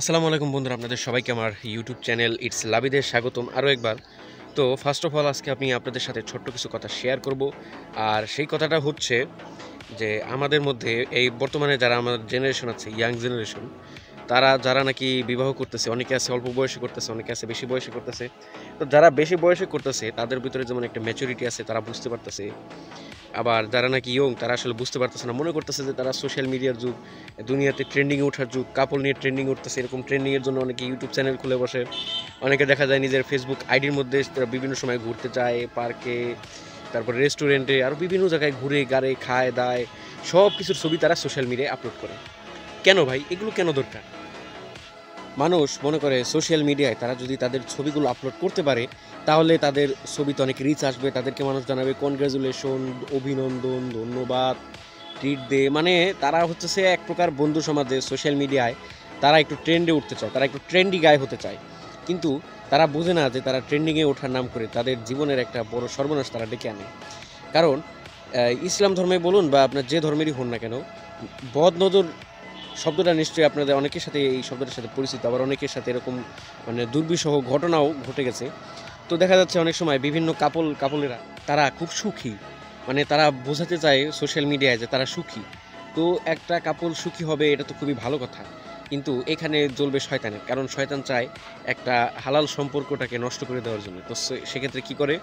আসসালামু আলাইকুম বন্ধুরা, আপনাদের সবাইকে আমার ইউটিউব চ্যানেল ইটস লাবিদে স্বাগতম আরও একবার। তো ফার্স্ট অফ অল আজকে আমি আপনাদের সাথে ছোট্ট কিছু কথা শেয়ার করব। আর সেই কথাটা হচ্ছে যে আমাদের মধ্যে এই বর্তমানে যারা আমাদের জেনারেশন আছে, ইয়াং জেনারেশন, তারা যারা নাকি বিবাহ করতেছে, অনেকে আছে অল্প বয়সে করতেছে, অনেকে আছে বেশি বয়সে করতেছে। তো যারা বেশি বয়সে করতেছে তাদের ভিতরে যেমন একটা ম্যাচুরিটি আছে, তারা বুঝতে পারতেছে। আবার যারা নাকি ইয়ং তারা আসলে বুঝতে পারতেছে না, মনে করতেছে যে তারা সোশ্যাল মিডিয়ার যুগ, দুনিয়াতে ট্রেন্ডিংয়ে ওঠার যুগ, কাপড় নিয়ে ট্রেন্ডিং উঠতেছে। এরকম ট্রেন্ডিংয়ের জন্য অনেকে ইউটিউব চ্যানেল খুলে বসে, অনেকে দেখা যায় নিজের ফেসবুক আইডির মধ্যে তারা বিভিন্ন সময় ঘুরতে যায়, পার্কে, তারপর রেস্টুরেন্টে, আরও বিভিন্ন জায়গায় ঘুরে গাড়ে খায় দায়, সব কিছুর ছবি তারা সোশ্যাল মিডিয়ায় আপলোড করে। কেন ভাই, এগুলো কেন দরকার? মানুষ মনে করে সোশ্যাল মিডিয়ায় তারা যদি তাদের ছবিগুলো আপলোড করতে পারে তাহলে তাদের ছবিতে অনেক রিচ আসবে, তাদেরকে মানুষ জানাবে কনগ্রাচুলেশন, অভিনন্দন, ধন্যবাদ, ট্রিট দে। মানে তারা হচ্ছে সে এক প্রকার বন্ধু সমাজে সোশ্যাল মিডিয়ায় তারা একটু ট্রেন্ডে উঠতে চায়, তারা একটু ট্রেন্ডি গায়ে হতে চায়। কিন্তু তারা বোঝে না যে তারা ট্রেন্ডিংয়ে ওঠার নাম করে তাদের জীবনের একটা বড় সর্বনাশ তারা ডেকে আনে। কারণ ইসলাম ধর্মে বলুন বা আপনার যে ধর্মেরই হন না কেন, বদ নজর শব্দটা নিশ্চয়ই আপনাদের অনেকের সাথে এই শব্দটার সাথে পরিচিত, আবার অনেকের সাথে এরকম মানে দুর্বিষহ ঘটনাও ঘটে গেছে। তো দেখা যাচ্ছে অনেক সময় বিভিন্ন কাপলেরা তারা খুব সুখী, মানে তারা বোঝাতে চায় সোশ্যাল মিডিয়ায় যে তারা সুখী। তো একটা কাপল সুখী হবে এটা তো খুবই ভালো কথা, কিন্তু এখানে জ্বলবে শয়তানের, কারণ শয়তান চায় একটা হালাল সম্পর্কটাকে নষ্ট করে দেওয়ার জন্য। তো সেক্ষেত্রে কী করে,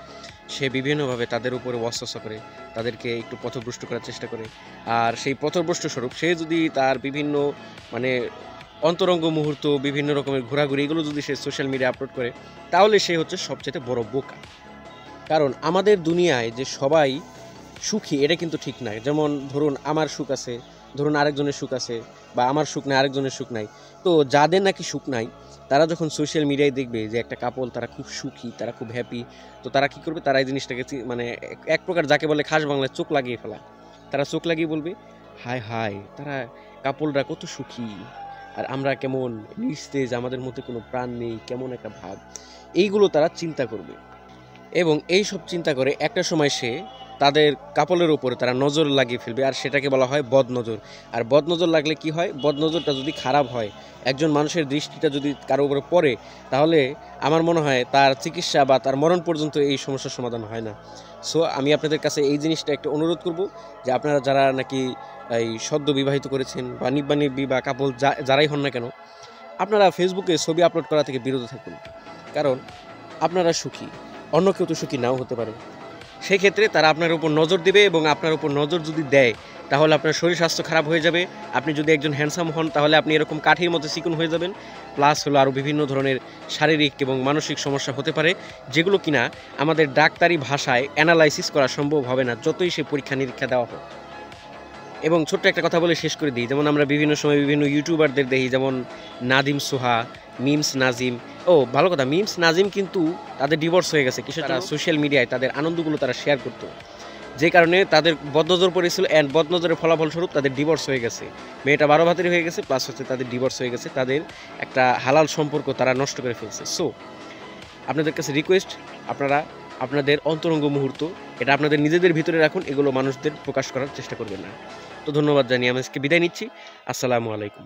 সে বিভিন্নভাবে তাদের উপরে ওয়াসওয়াসা করে, তাদেরকে একটু পথভ্রষ্ট করার চেষ্টা করে। আর সেই পথভ্রষ্ট স্বরূপ সে যদি তার বিভিন্ন মানে অন্তরঙ্গ মুহূর্ত, বিভিন্ন রকমের ঘোরাঘুরি, এগুলো যদি সে সোশ্যাল মিডিয়া আপলোড করে, তাহলে সে হচ্ছে সবচেয়ে বড় বোকা। কারণ আমাদের দুনিয়ায় যে সবাই সুখী এটা কিন্তু ঠিক নাই। যেমন ধরুন আমার সুখ আছে, ধরুন আরেকজনের সুখ আছে, বা আমার সুখ নাই আরেকজনের সুখ নাই। তো যাদের নাকি সুখ নাই তারা যখন সোশ্যাল মিডিয়ায় দেখবে যে একটা কাপল তারা খুব সুখী, তারা খুব হ্যাপি, তো তারা কী করবে, তারা এই জিনিসটাকে মানে এক প্রকার যাকে বলে খাস বাংলায় চোখ লাগিয়ে ফেলা। তারা চোখ লাগিয়ে বলবে, হায় হায়, তারা কাপলরা কত সুখী, আর আমরা কেমন নিস্তেজ, আমাদের মধ্যে কোনো প্রাণ নেই, কেমন একটা ভাব। এইগুলো তারা চিন্তা করবে, এবং এই সব চিন্তা করে একটা সময় সে তাদের কাপলের উপরে তারা নজর লাগিয়ে ফেলবে, আর সেটাকে বলা হয় বদনজর। আর বদনজর লাগলে কি হয়, বদনজরটা যদি খারাপ হয়, একজন মানুষের দৃষ্টিটা যদি কারো উপরে পড়ে, তাহলে আমার মনে হয় তার চিকিৎসা বা তার মরণ পর্যন্ত এই সমস্যার সমাধান হয় না। সো আমি আপনাদের কাছে এই জিনিসটা একটা অনুরোধ করব যে আপনারা যারা নাকি এই সদ্য বিবাহিত করেছেন বা নিব্বা বা কাপল যারাই হন না কেন, আপনারা ফেসবুকে ছবি আপলোড করা থেকে বিরত থাকুন। কারণ আপনারা সুখী, অন্য কেউ তো সুখী নাও হতে পারে। সেই ক্ষেত্রে তারা আপনার উপর নজর দেবে, এবং আপনার উপর নজর যদি দেয় তাহলে আপনার শরীর স্বাস্থ্য খারাপ হয়ে যাবে। আপনি যদি একজন হ্যান্ডসাম হন তাহলে আপনি এরকম কাঠির মতো চিকন হয়ে যাবেন, প্লাস হলো আরও বিভিন্ন ধরনের শারীরিক এবং মানসিক সমস্যা হতে পারে, যেগুলো কিনা আমাদের ডাক্তারি ভাষায় অ্যানালাইসিস করা সম্ভব হবে না, যতই সে পরীক্ষা নিরীক্ষা দেওয়া হোক। এবং ছোট্ট একটা কথা বলে শেষ করে দিই, যেমন আমরা বিভিন্ন সময় বিভিন্ন ইউটিউবারদের দেখি, যেমন নাদিম সোহা, মিমস নাজিম। ও ভালো কথা, মিমস নাজিম কিন্তু তাদের ডিভোর্স হয়ে গেছে, কিছু তারা সোশ্যাল মিডিয়ায় তাদের আনন্দগুলো তারা শেয়ার করতো, যে কারণে তাদের বদনজর পড়েছিল, অ্যান্ড বদনজরের ফলাফল স্বরূপ তাদের ডিভোর্স হয়ে গেছে। মেয়েটা 12 ভাতেরই হয়ে গেছে, প্লাস হচ্ছে তাদের ডিভোর্স হয়ে গেছে, তাদের একটা হালাল সম্পর্ক তারা নষ্ট করে ফেলছে। সো আপনাদের কাছে রিকোয়েস্ট, আপনারা আপনাদের অন্তরঙ্গ মুহূর্ত এটা আপনাদের নিজেদের ভিতরে রাখুন, এগুলো মানুষদের প্রকাশ করার চেষ্টা করবেন না। তো ধন্যবাদ জানিয়ে আমি আজকে বিদায় নিচ্ছি। আসসালামু আলাইকুম।